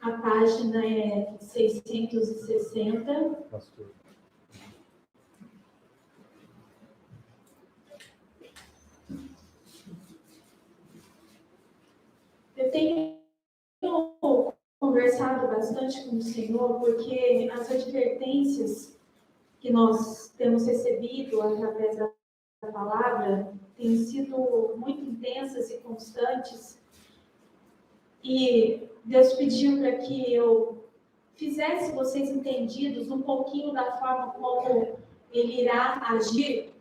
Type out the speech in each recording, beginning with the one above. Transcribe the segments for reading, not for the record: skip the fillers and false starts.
A página é 660. Pastor. Eu tenho conversado bastante com o Senhor, porque as advertências que nós temos recebido através da palavra têm sido muito intensas e constantes. E Deus pediu para que eu fizesse vocês entendidos um pouquinho da forma como Ele irá agir,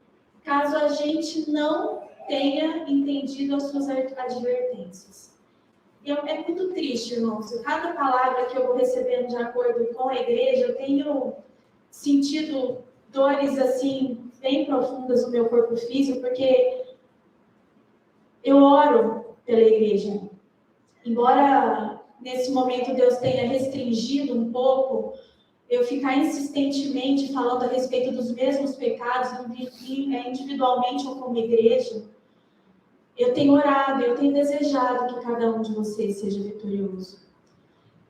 caso a gente não tenha entendido as suas advertências. É muito triste, irmãos. Cada palavra que eu vou recebendo de acordo com a igreja, eu tenho sentido dores assim bem profundas no meu corpo físico, porque eu oro pela igreja. Embora nesse momento Deus tenha restringido um pouco eu ficar insistentemente falando a respeito dos mesmos pecados, individualmente ou como igreja, eu tenho orado, eu tenho desejado que cada um de vocês seja vitorioso.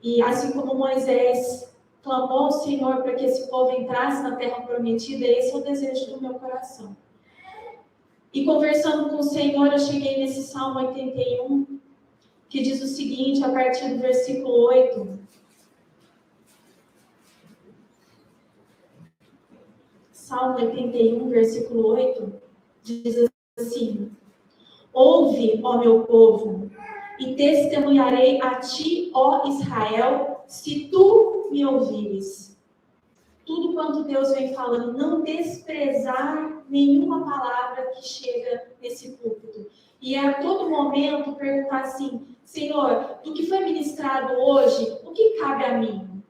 E assim como Moisés clamou ao Senhor para que esse povo entrasse na terra prometida, esse é o desejo do meu coração. E conversando com o Senhor, eu cheguei nesse Salmo 81, que diz o seguinte, a partir do versículo 8. Salmo 81, versículo 8, diz assim: Ouve, ó meu povo, e testemunharei a ti, ó Israel, se tu me ouvires. Tudo quanto Deus vem falando, não desprezar nenhuma palavra que chega nesse púlpito. E a todo momento perguntar assim, Senhor, do que foi ministrado hoje, o que cabe a mim?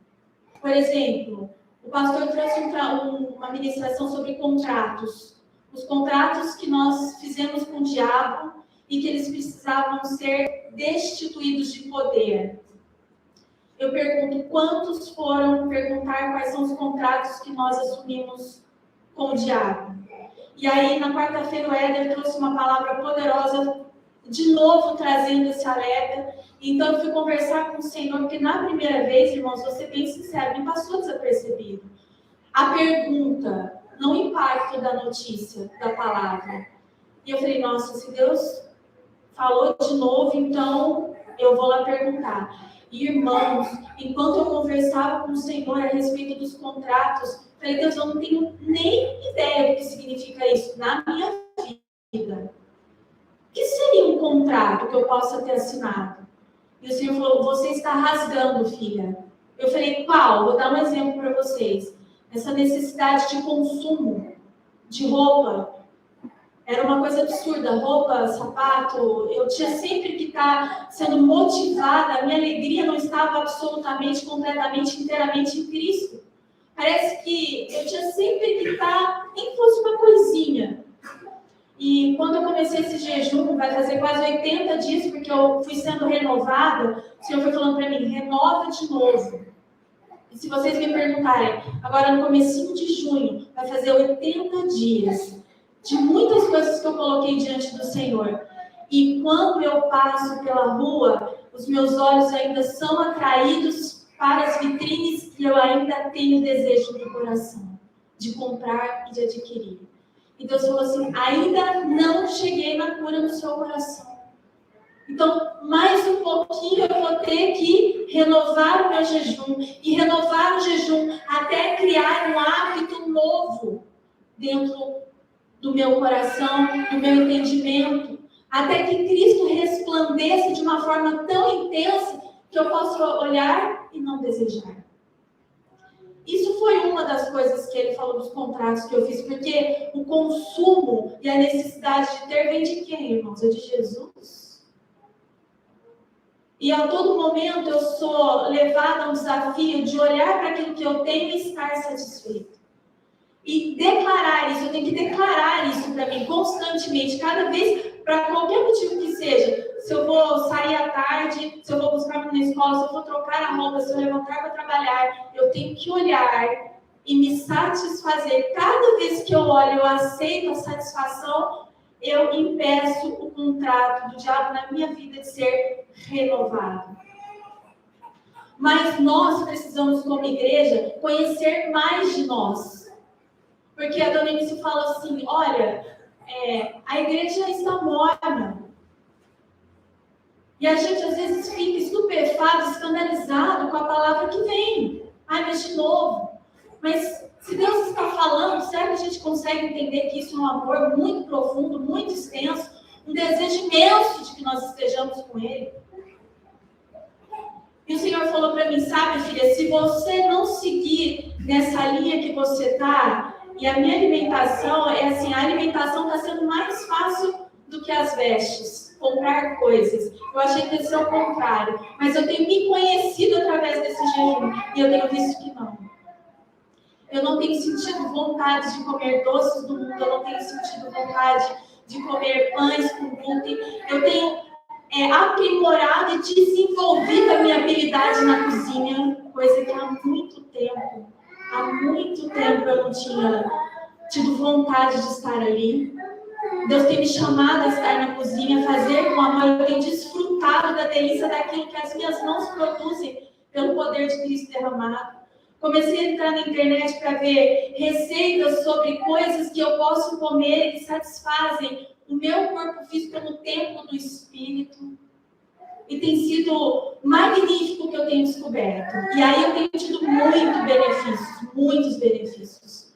Por exemplo, o pastor trouxe uma ministração sobre contratos. Os contratos que nós fizemos com o diabo e que eles precisavam ser destituídos de poder. Eu pergunto, quantos foram perguntar quais são os contratos que nós assumimos com o diabo? E aí, na quarta-feira, o Éder trouxe uma palavra poderosa, de novo trazendo esse alerta. Então, eu fui conversar com o Senhor, porque na primeira vez, irmãos, vou ser bem sincero, me passou desapercebido. A pergunta, não o impacto da notícia, da palavra. E eu falei, nossa, se Deus falou de novo, então eu vou lá perguntar. Irmãos, enquanto eu conversava com o Senhor a respeito dos contratos, falei, Deus, eu não tenho nem ideia do que significa isso na minha vida. O que seria um contrato que eu possa ter assinado? E o Senhor falou, você está rasgando, filha. Eu falei, qual? Vou dar um exemplo para vocês. Essa necessidade de consumo de roupa. Era uma coisa absurda, roupa, sapato, eu tinha sempre que estar sendo motivada, a minha alegria não estava absolutamente, completamente, inteiramente em Cristo. Parece que eu tinha sempre que estar, nem que fosse uma coisinha. E quando eu comecei esse jejum, vai fazer quase 80 dias, porque eu fui sendo renovada, o Senhor foi falando para mim, renova de novo. E se vocês me perguntarem, agora no comecinho de junho, vai fazer 80 dias, de muitas coisas que eu coloquei diante do Senhor. E quando eu passo pela rua, os meus olhos ainda são atraídos para as vitrines que eu ainda tenho desejo no coração, de comprar e de adquirir. E Deus falou assim, ainda não cheguei na cura do seu coração. Então, mais um pouquinho eu vou ter que renovar o meu jejum. E renovar o jejum até criar um hábito novo dentro do meu coração, do meu entendimento, até que Cristo resplandeça de uma forma tão intensa que eu possa olhar e não desejar. Isso foi uma das coisas que ele falou dos contratos que eu fiz, porque o consumo e a necessidade de ter vem de quem, irmãos? É de Jesus. E a todo momento eu sou levada a um desafio de olhar para aquilo que eu tenho e estar satisfeito. E declarar isso, eu tenho que declarar isso para mim constantemente, cada vez, para qualquer motivo que seja. Se eu vou sair à tarde, se eu vou buscar na escola, se eu vou trocar a roupa, se eu levantar para trabalhar, eu tenho que olhar e me satisfazer. Cada vez que eu olho, eu aceito a satisfação, eu impeço o contrato do diabo na minha vida de ser renovado. Mas nós precisamos, como igreja, conhecer mais de nós. Porque a dona Eunice fala assim, olha, a igreja está morna. E a gente, às vezes, fica estupefato, escandalizado com a palavra que vem. Ai, mas de novo. Mas se Deus está falando, será que a gente consegue entender que isso é um amor muito profundo, muito extenso, um desejo imenso de que nós estejamos com Ele? E o Senhor falou para mim, sabe, filha, se você não seguir nessa linha que você está, e a minha alimentação é assim, a alimentação está sendo mais fácil do que as vestes, comprar coisas. Eu achei que ia ser o contrário, mas eu tenho me conhecido através desse jejum, e eu tenho visto que não. Eu não tenho sentido vontade de comer doces do mundo, eu não tenho sentido vontade de comer pães com glúten. Eu tenho aprimorado e desenvolvido a minha habilidade na cozinha, coisa que há muito tempo eu não tinha tido vontade de estar ali. Deus tem me chamado a estar na cozinha, fazer com amor. Eu tenho desfrutado da delícia daquilo que as minhas mãos produzem pelo poder de Cristo derramado. Comecei a entrar na internet para ver receitas sobre coisas que eu posso comer e que satisfazem o meu corpo físico no templo do Espírito. E tem sido magnífico o que eu tenho descoberto. E aí eu tenho tido muitos benefícios.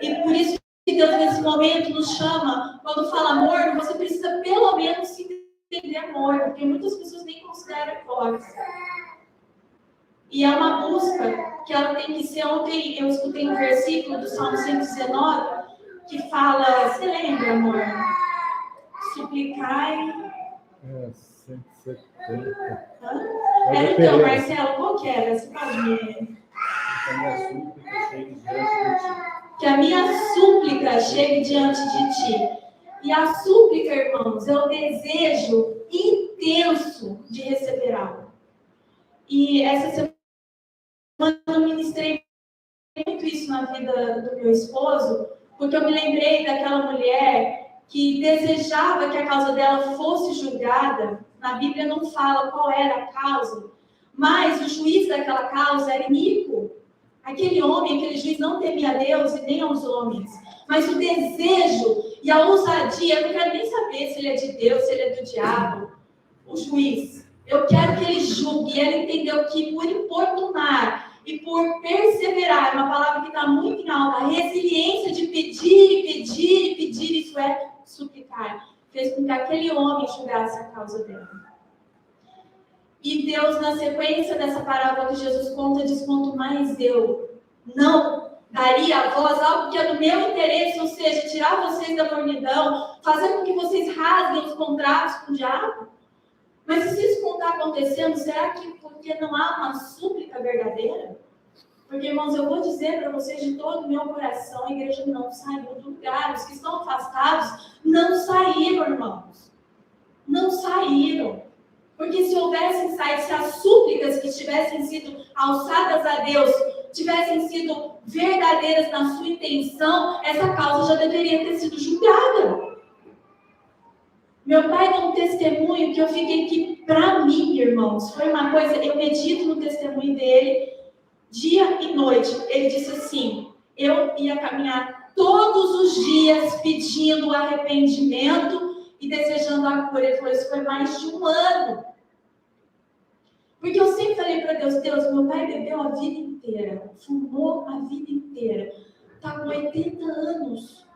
E por isso que Deus, nesse momento, nos chama, quando fala amor, você precisa pelo menos entender amor, porque muitas pessoas nem consideram hipócrita. E é uma busca que ela tem que ser. Ontem eu escutei um versículo do Salmo 119 que fala, você lembra, amor? Suplicai. 170. Então, Marcelo, qual que era? Você pode me... Que a minha súplica chegue diante de ti. E a súplica, irmãos, é o desejo intenso de receber algo. E essa semana eu ministrei muito isso na vida do meu esposo, porque eu me lembrei daquela mulher que desejava que a causa dela fosse julgada. Na Bíblia não fala qual era a causa, mas o juiz daquela causa era iníquo. Aquele homem, aquele juiz não temia a Deus e nem aos homens. Mas o desejo e a ousadia, eu não quero nem saber se ele é de Deus, se ele é do diabo, o juiz. Eu quero que ele julgue. E ele entendeu que por importunar e por perseverar, uma palavra que está muito em alta, a resiliência de pedir, isso é suplicar, fez com que aquele homem julgasse a causa dela. E Deus, na sequência dessa parábola que Jesus conta, diz: quanto mais eu não daria a vós algo que é do meu interesse, ou seja, tirar vocês da mornidão, fazer com que vocês rasguem os contratos com o diabo. Mas se isso não está acontecendo, será que porque não há uma súplica verdadeira? Porque, irmãos, eu vou dizer para vocês de todo o meu coração, a igreja não saiu do lugar. Os que estão afastados não saíram, irmãos. Não saíram. Porque se houvessem saído, se as súplicas que tivessem sido alçadas a Deus tivessem sido verdadeiras na sua intenção, essa causa já deveria ter sido julgada. Meu pai deu um testemunho que eu fiquei que, para mim, irmãos, foi uma coisa, eu medito no testemunho dele, dia e noite. Ele disse assim: eu ia caminhar todos os dias pedindo arrependimento e desejando a cura. Ele falou: isso foi mais de um ano. Porque eu sempre falei para Deus: Deus, meu pai bebeu a vida inteira, fumou a vida inteira, está com 80 anos.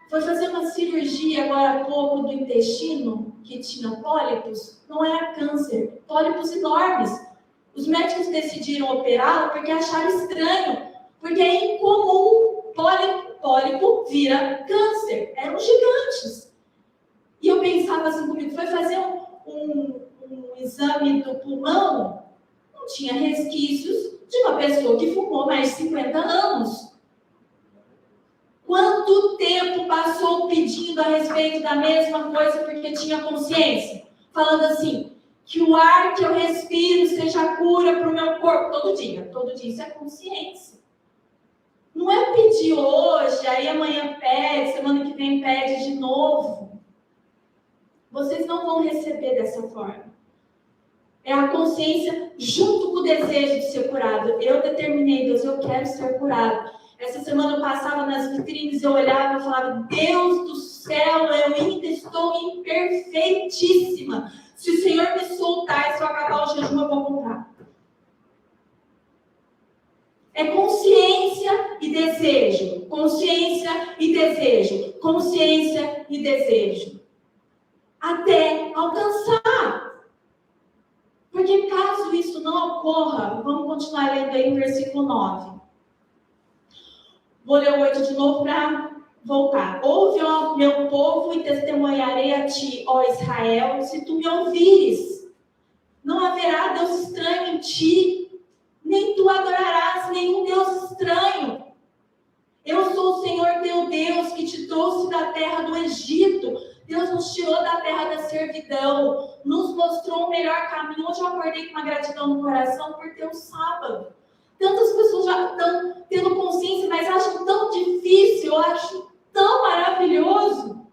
Foi fazer uma cirurgia agora há pouco do intestino, que tinha pólipos, não era câncer, pólipos enormes. Os médicos decidiram operá-lo porque acharam estranho, porque é incomum pólipo vira câncer, eram gigantes. E eu pensava assim comigo, foi fazer um exame do pulmão, não tinha resquícios de uma pessoa que fumou mais de 50 anos. Quanto tempo passou pedindo a respeito da mesma coisa porque tinha consciência? Falando assim, que o ar que eu respiro seja cura para o meu corpo. Todo dia isso é consciência. Não é pedir hoje, aí amanhã pede, semana que vem pede de novo. Vocês não vão receber dessa forma. É a consciência junto com o desejo de ser curado. Eu determinei, Deus, eu quero ser curado. Essa semana eu passava nas vitrines, eu olhava e falava, Deus do céu, eu ainda estou imperfeitíssima. Se o Senhor me soltar, se eu acabar o jejum, eu vou comprar. É consciência e desejo. Consciência e desejo. Consciência e desejo. Até alcançar. Porque caso isso não ocorra, vamos continuar lendo aí o versículo 9. Vou ler o 8 de novo para voltar. Ouve, ó meu povo, e testemunharei a ti, ó Israel, se tu me ouvires. Não haverá Deus estranho em ti, nem tu adorarás nenhum Deus estranho. Eu sou o Senhor teu Deus, que te trouxe da terra do Egito. Deus nos tirou da terra da servidão, nos mostrou o melhor caminho. Hoje eu acordei com uma gratidão no coração por ter um sábado. Tantas pessoas já estão tendo consciência, mas acham tão difícil, eu acho tão maravilhoso.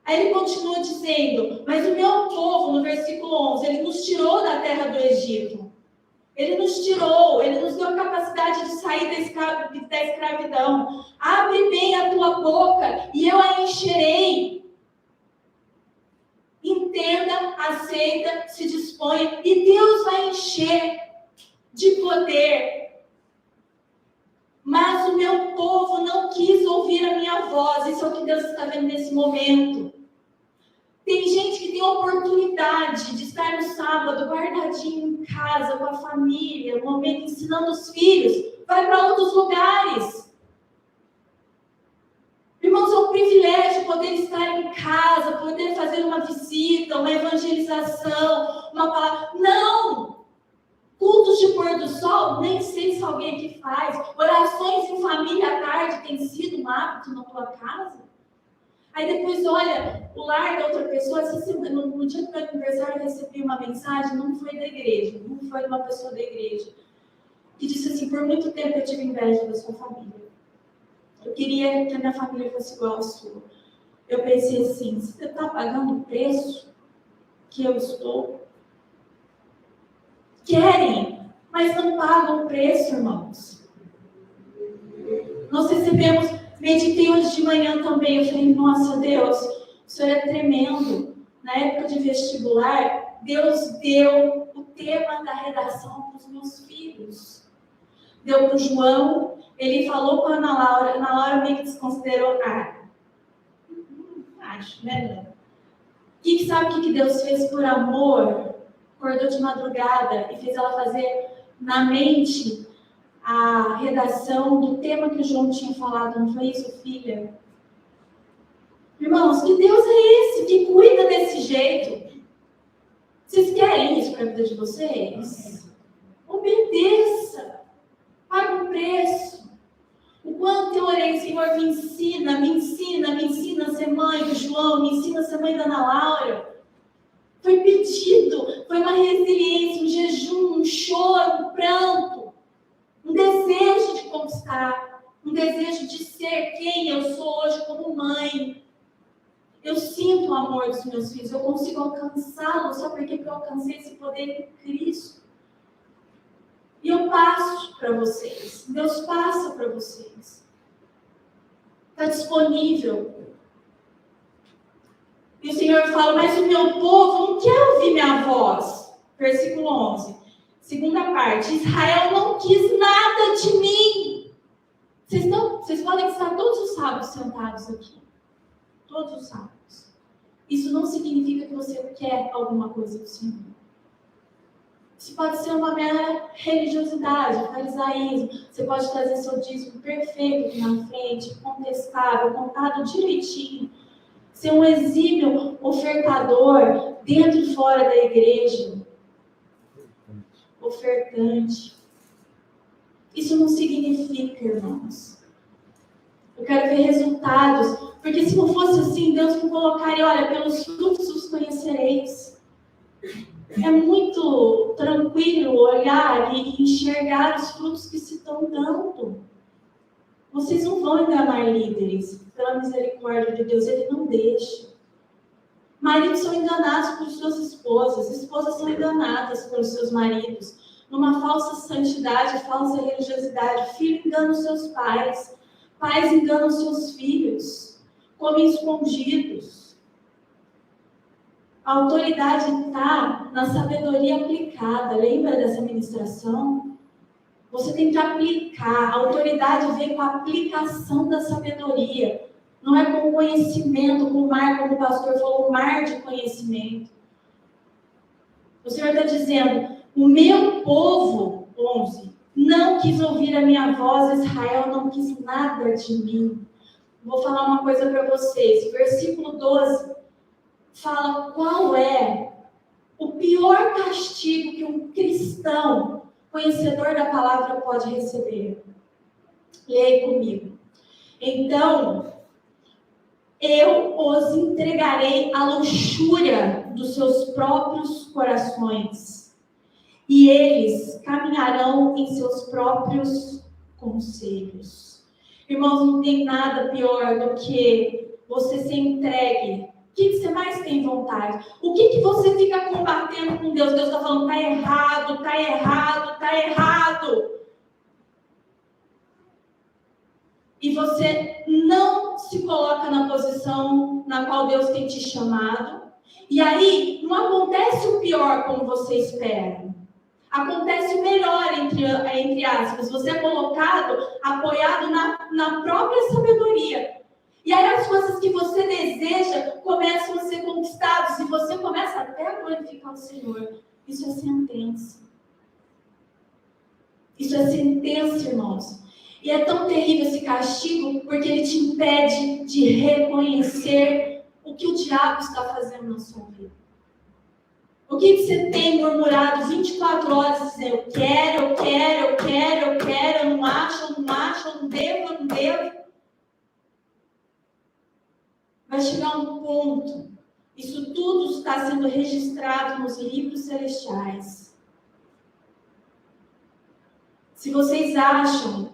Aí ele continua dizendo, mas o meu povo, no versículo 11, ele nos tirou da terra do Egito. Ele nos tirou, ele nos deu a capacidade de sair da escravidão. Abre bem a tua boca e eu a encherei. Entenda, aceita, se disponha e Deus vai encher de poder. Mas o meu povo não quis ouvir a minha voz. Isso é o que Deus está vendo nesse momento. Tem gente que tem a oportunidade de estar no sábado guardadinho em casa, com a família, no momento ensinando os filhos, vai para outros lugares. Irmãos, é um privilégio poder estar em casa, poder fazer uma visita, uma evangelização, uma palavra. Não! Cultos de pôr do sol, nem sei se alguém aqui faz. Orações em família à tarde tem sido um hábito na tua casa? Aí depois, olha, o lar da outra pessoa, no dia do meu aniversário eu recebi uma mensagem, não foi da igreja, não foi de uma pessoa da igreja, que disse assim, por muito tempo eu tive inveja da sua família. Eu queria que a minha família fosse igual à sua. Eu pensei assim, você está pagando o preço que eu estou? Querem, mas não pagam o preço, irmãos. Nós recebemos, meditei hoje de manhã também, eu falei, nossa Deus, o Senhor é tremendo. Na época de vestibular, Deus deu o tema da redação para os meus filhos. Deu para o João, ele falou com a Ana Laura meio que desconsiderou, acho, né? Sabe o que Deus fez por amor? Acordou de madrugada e fez ela fazer na mente a redação do tema que o João tinha falado, não foi isso, filha? Irmãos, que Deus é esse que cuida desse jeito? Vocês querem isso para a vida de vocês? Obedeça, pague o preço. O quanto eu orei, Senhor, me ensina a ser mãe do João, me ensina a ser mãe da Ana Laura. Foi pedido, foi uma resiliência, um jejum, um choro, um pranto, um desejo de conquistar, um desejo de ser quem eu sou hoje como mãe. Eu sinto o amor dos meus filhos, eu consigo alcançá-los, só porque eu alcancei esse poder em Cristo. E eu passo para vocês, Deus passa para vocês. Está disponível. E o Senhor fala, mas o meu povo não quer ouvir minha voz. Versículo 11. Segunda parte, Israel não quis nada de mim. Vocês podem estar todos os sábados sentados aqui. Todos os sábados. Isso não significa que você quer alguma coisa do Senhor. Isso pode ser uma mera religiosidade, farisaísmo. Você pode trazer seu dízimo perfeito aqui na frente, contestável, contado direitinho. Ser um exímio ofertador dentro e fora da igreja. Ofertante. Isso não significa, irmãos. Eu quero ver resultados. Porque se não fosse assim, Deus não colocaria, olha, pelos frutos os conhecereis. É muito tranquilo olhar e enxergar os frutos que se estão dando. Vocês não vão enganar líderes. Pela misericórdia de Deus, Ele não deixa. Maridos são enganados por suas esposas, esposas são enganadas pelos seus maridos, numa falsa santidade, falsa religiosidade. Filho engana os seus pais, pais enganam os seus filhos, comem escondidos. A autoridade está na sabedoria aplicada. Lembra dessa ministração? Você tem que aplicar. A autoridade vem com a aplicação da sabedoria. Não é com conhecimento, com o mar, como o pastor falou, um mar de conhecimento. O Senhor está dizendo, o meu povo, 11, não quis ouvir a minha voz, Israel não quis nada de mim. Vou falar uma coisa para vocês. Versículo 12 fala qual é o pior castigo que um cristão, conhecedor da palavra, pode receber. Leia aí comigo. Então, eu os entregarei à luxúria dos seus próprios corações, e eles caminharão em seus próprios conselhos. Irmãos, não tem nada pior do que você ser entregue. O que você mais tem vontade? O que você fica combatendo com Deus? Deus está falando, está errado, está errado, está errado. E você não se coloca na posição na qual Deus tem te chamado. E aí, não acontece o pior como você espera. Acontece o melhor, entre aspas. Você é colocado, apoiado na própria sabedoria. E aí as coisas que você deseja começam a ser conquistadas. E você começa até a glorificar o Senhor. Isso é sentença. Isso é sentença, irmãos. E é tão terrível esse castigo, porque ele te impede de reconhecer o que o diabo está fazendo na sua vida. O que você tem murmurado 24 horas, dizendo, eu quero, eu não acho, eu não devo. Vai chegar um ponto, isso tudo está sendo registrado nos livros celestiais. Se vocês acham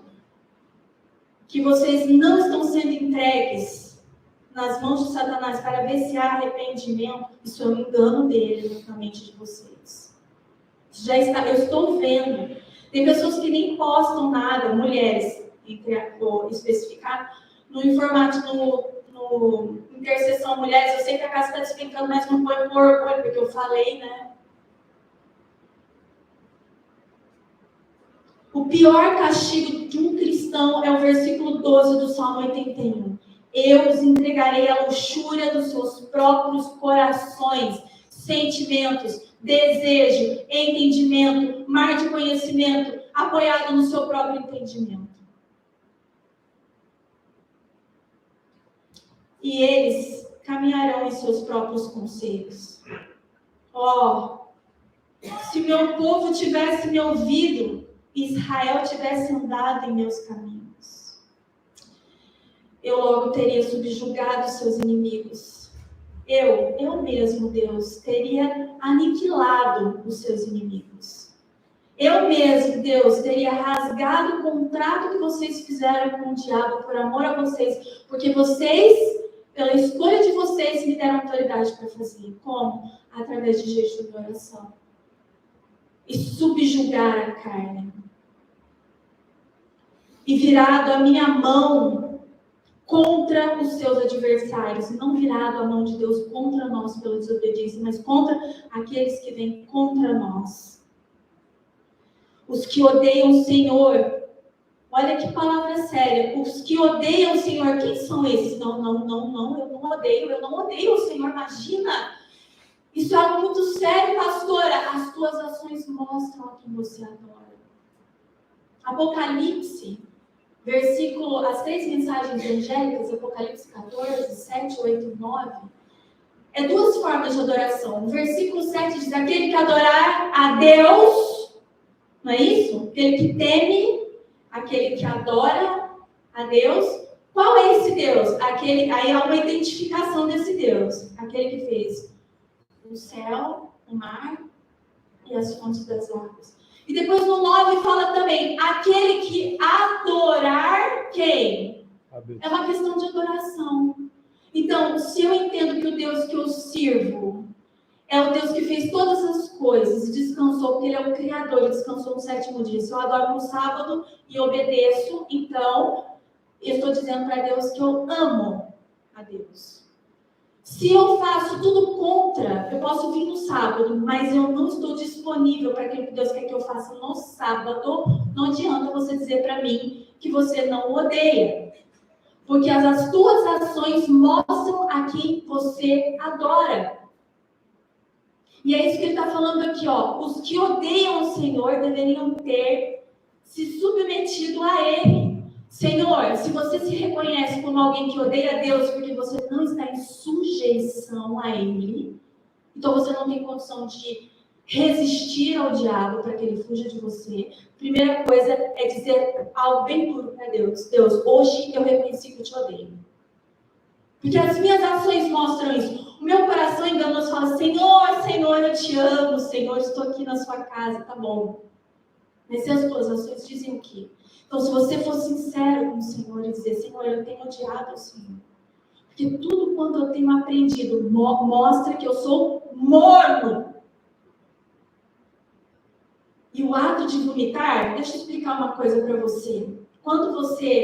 que vocês não estão sendo entregues nas mãos de Satanás para ver se há arrependimento, isso é um engano dele na mente de vocês. Eu estou vendo. Tem pessoas que nem postam nada, mulheres, vou especificar, no Intercessão Mulheres, eu sei que a casa está despencando, mas não põe por orgulho, porque eu falei, né? O pior castigo de um cristão é o versículo 12 do Salmo 81. Eu os entregarei à luxúria dos seus próprios corações, sentimentos, desejo, entendimento, mar de conhecimento, apoiado no seu próprio entendimento. E eles caminharão em seus próprios conselhos. Se meu povo tivesse me ouvido, Israel tivesse andado em meus caminhos, eu logo teria subjugado seus inimigos. Eu mesmo, Deus, teria aniquilado os seus inimigos. Eu mesmo, Deus, teria rasgado o contrato que vocês fizeram com o diabo por amor a vocês, porque vocês, pela escolha de vocês, me deram autoridade para fazer. Como? Através de jejum e oração. E subjugar a carne. E virado a minha mão contra os seus adversários. Não virado a mão de Deus contra nós pela desobediência, mas contra aqueles que vêm contra nós. Os que odeiam o Senhor. Olha que palavra séria. Os que odeiam o Senhor, quem são esses? Não, eu não odeio o Senhor, imagina. Isso é algo muito sério, pastora. As tuas ações mostram a quem você adora. Apocalipse, versículo, as 3 mensagens angélicas, Apocalipse 14, 7, 8 e 9, é 2 formas de adoração. O versículo 7 diz, aquele que adorar a Deus, não é isso? Aquele que teme, aquele que adora a Deus. Qual é esse Deus? Aí há uma identificação desse Deus. Aquele que fez o céu, o mar e as fontes das águas. E depois no 9 fala também, aquele que adorar quem? É uma questão de adoração. Então, se eu entendo que o Deus que eu sirvo é o Deus que fez todas as coisas e descansou, porque Ele é o Criador, Ele descansou no 7º dia. Se eu adoro no sábado e obedeço, então eu estou dizendo para Deus que eu amo a Deus. Se eu faço tudo contra, eu posso vir no sábado, mas eu não estou disponível para aquilo que Deus quer que eu faça no sábado, não adianta você dizer para mim que você não o odeia. Porque as tuas ações mostram a quem você adora. E é isso que ele está falando aqui, ó. Os que odeiam o Senhor deveriam ter se submetido a Ele. Senhor, se você se reconhece como alguém que odeia a Deus porque você não está em sujeição a Ele, então você não tem condição de resistir ao diabo para que ele fuja de você. Primeira coisa é dizer algo bem duro para Deus. Deus, hoje eu reconheci que eu te odeio. Porque as minhas ações mostram isso. O meu coração enganoso fala, Senhor, Senhor, eu te amo, Senhor, estou aqui na sua casa, tá bom. Mas se as tuas ações dizem o quê? Então, se você for sincero com o Senhor e dizer, Senhor, eu tenho odiado o Senhor. Porque tudo quanto eu tenho aprendido mostra que eu sou morno. E o ato de vomitar, deixa eu explicar uma coisa para você.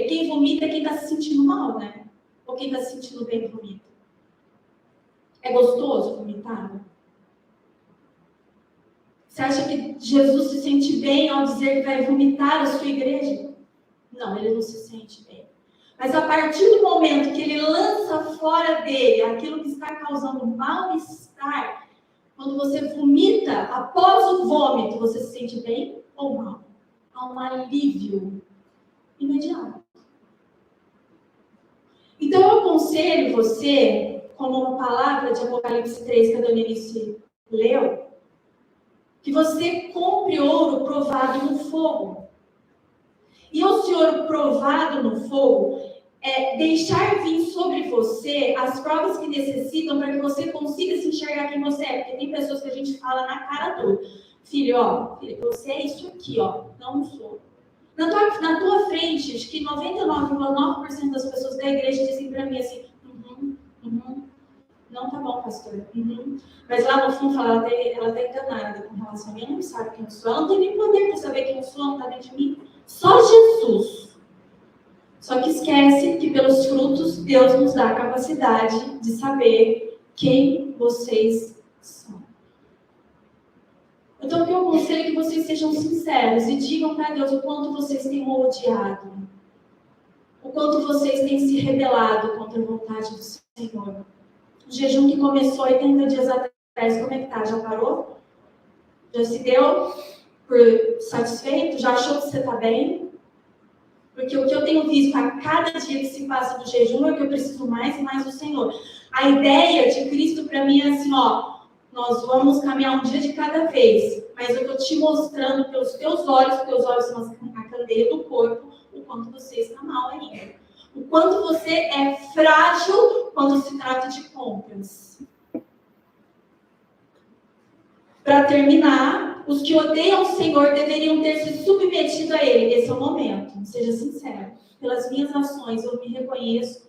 Quem vomita é quem está se sentindo mal, né? Ou quem está se sentindo bem vomita. É gostoso vomitar? Você acha que Jesus se sente bem ao dizer que vai vomitar a sua igreja? Não, ele não se sente bem. Mas a partir do momento que ele lança fora dele aquilo que está causando mal-estar, quando você vomita, após o vômito, você se sente bem ou mal? Há um alívio imediato. Então eu aconselho você, como uma palavra de Apocalipse 3 que a Donice leu, que você compre ouro provado no fogo. E esse ouro provado no fogo é deixar vir sobre você as provas que necessitam para que você consiga se enxergar quem você é. Porque tem pessoas que a gente fala na cara dura. Filho, você é isso aqui, não sou. Na tua frente, acho que 99,9% das pessoas da igreja dizem para mim assim, não tá bom, pastor. Mas lá no fundo, ela tá enganada com relação a mim, ela não sabe quem eu sou. Ela não tem nem poder para saber quem eu sou, não tá dentro de mim. Só Jesus. Só que esquece que pelos frutos, Deus nos dá a capacidade de saber quem vocês são. Então, o que eu aconselho é que vocês sejam sinceros e digam para Deus o quanto vocês têm odiado. O quanto vocês têm se rebelado contra a vontade do Senhor. O jejum que começou 80 dias atrás, como é que tá? Já parou? Já se deu por satisfeito? Já achou que você está bem? Porque o que eu tenho visto a cada dia que se passa do jejum é que eu preciso mais e mais do Senhor. A ideia de Cristo para mim é assim, nós vamos caminhar um dia de cada vez, mas eu estou te mostrando pelos teus olhos são a candeia do corpo, o quanto você está mal ainda. O quanto você é frágil quando se trata de compras. Para terminar, os que odeiam o Senhor deveriam ter se submetido a Ele. Esse é o momento. Seja sincero. Pelas minhas ações, eu me reconheço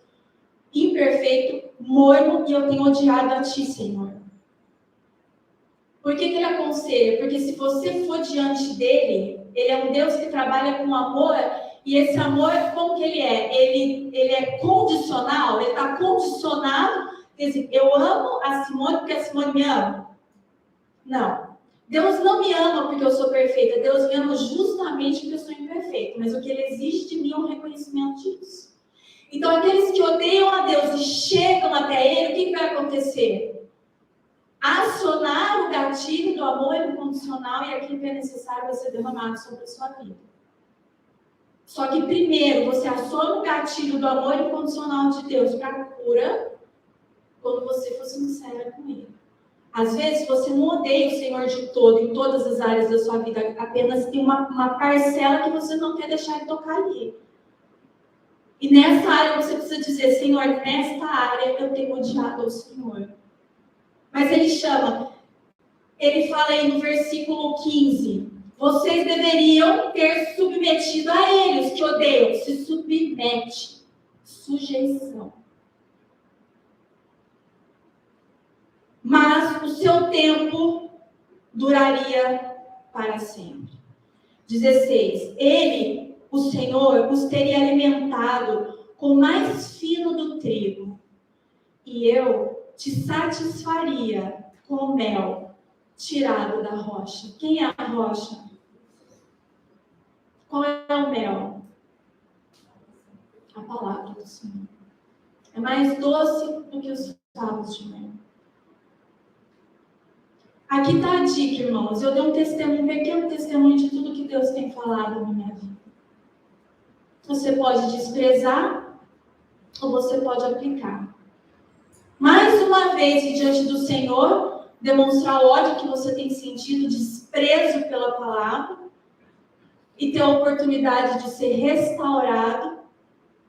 imperfeito, morno, e eu tenho odiado a Ti, Senhor. Por que ele aconselha? Porque se você for diante dele, ele é um Deus que trabalha com amor, e esse amor, como que ele é? Ele é condicional, ele está condicionado. Quer dizer, eu amo a Simone porque a Simone me ama. Não. Deus não me ama porque eu sou perfeita. Deus me ama justamente porque eu sou imperfeita. Mas o que ele exige de mim é um reconhecimento disso. Então, aqueles que odeiam a Deus e chegam até Ele, o que vai acontecer? Acionar o gatilho do amor incondicional e aquilo que é necessário ser derramado sobre a sua vida. Só que primeiro você aciona o gatilho do amor incondicional de Deus para a cura quando você for sincera com Ele. Às vezes você não odeia o Senhor de todo, em todas as áreas da sua vida, apenas tem uma parcela que você não quer deixar Ele tocar ali. E nessa área você precisa dizer, Senhor, nesta área eu tenho odiado ao Senhor. Mas ele fala aí no versículo 15, vocês deveriam ter submetido a ele, os que odeiam, se submete, sujeição. mas o seu tempo duraria para sempre. 16. Ele, o Senhor, os teria alimentado com o mais fino do trigo, e eu te satisfaria com mel tirado da rocha. Quem é a rocha? Qual é o mel? A palavra do Senhor. É mais doce do que os favos de mel. Aqui está a dica, irmãos. Eu dei um testemunho, um pequeno testemunho de tudo que Deus tem falado na minha vida. Você pode desprezar ou você pode aplicar. Mais uma vez, diante do Senhor, demonstrar o ódio que você tem sentido, desprezo pela palavra, e ter a oportunidade de ser restaurado,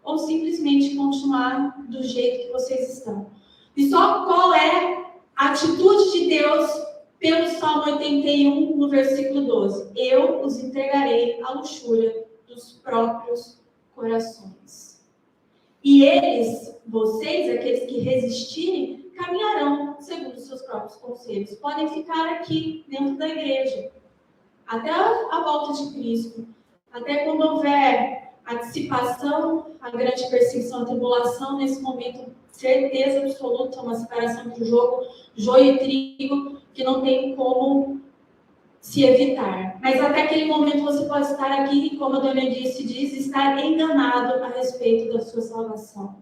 ou simplesmente continuar do jeito que vocês estão. E só qual é a atitude de Deus pelo Salmo 81, no versículo 12? Eu os entregarei à luxúria dos próprios corações. E eles, vocês, aqueles que resistirem, caminharão segundo os seus próprios conselhos. Podem ficar aqui, dentro da igreja, até a volta de Cristo. Até quando houver a dissipação, a grande perseguição, a tribulação, nesse momento, certeza absoluta, uma separação entre o joio e trigo, que não tem como se evitar. Mas até aquele momento você pode estar aqui, como a dona Edice diz, estar enganado a respeito da sua salvação.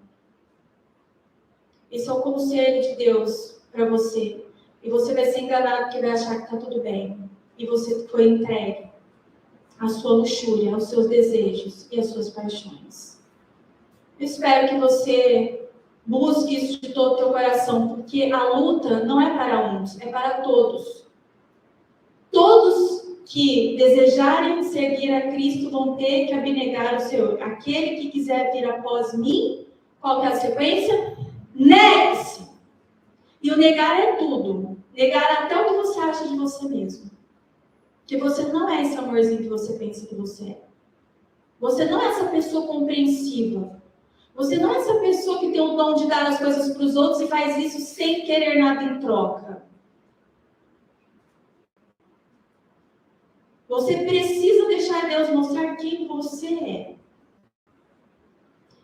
Esse é o conselho de Deus para você. E você vai ser enganado porque vai achar que está tudo bem. E você foi entregue à sua luxúria, aos seus desejos e às suas paixões. Eu espero que você busque isso de todo o teu coração, porque a luta não é para uns, é para todos. Todos que desejarem seguir a Cristo vão ter que abnegar o Senhor. Aquele que quiser vir após mim, qual que é a sequência? Negue-se. E o negar é tudo. Negar até o que você acha de você mesmo. Que você não é esse amorzinho que você pensa que você é. Você não é essa pessoa compreensiva. Você não é essa pessoa que tem o dom de dar as coisas para os outros e faz isso sem querer nada em troca. Você precisa deixar Deus mostrar quem você é.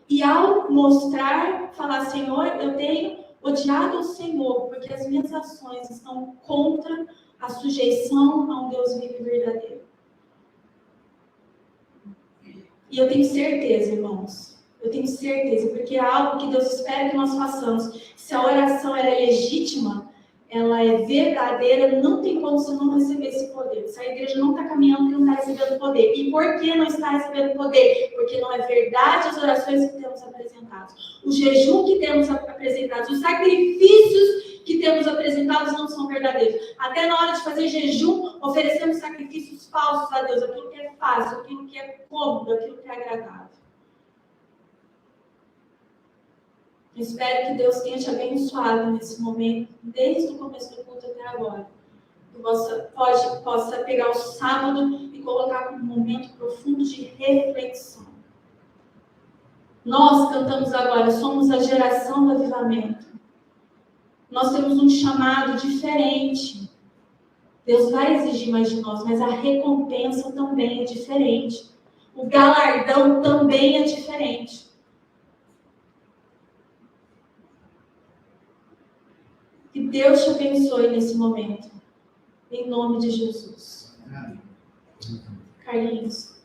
E ao mostrar, falar, Senhor, eu tenho odiado o Senhor, porque as minhas ações estão contra a sujeição a um Deus vivo e verdadeiro. E eu tenho certeza, irmãos, eu tenho certeza, porque é algo que Deus espera que nós façamos. Se a oração ela é legítima, ela é verdadeira, não tem como você não receber esse poder. Se a igreja não está caminhando, não está recebendo poder. E por que não está recebendo poder? Porque não é verdade as orações que temos apresentadas. O jejum que temos apresentados, os sacrifícios que temos apresentados não são verdadeiros. Até na hora de fazer jejum, oferecemos sacrifícios falsos a Deus. Aquilo que é fácil, aquilo que é cômodo, aquilo que é agradável. Espero que Deus tenha te abençoado nesse momento, desde o começo do culto até agora. Que você possa pegar o sábado e colocar como um momento profundo de reflexão. Nós cantamos agora, somos a geração do avivamento. Nós temos um chamado diferente. Deus vai exigir mais de nós, mas a recompensa também é diferente. O galardão também é diferente. Que Deus te abençoe nesse momento. Em nome de Jesus. Carlinhos.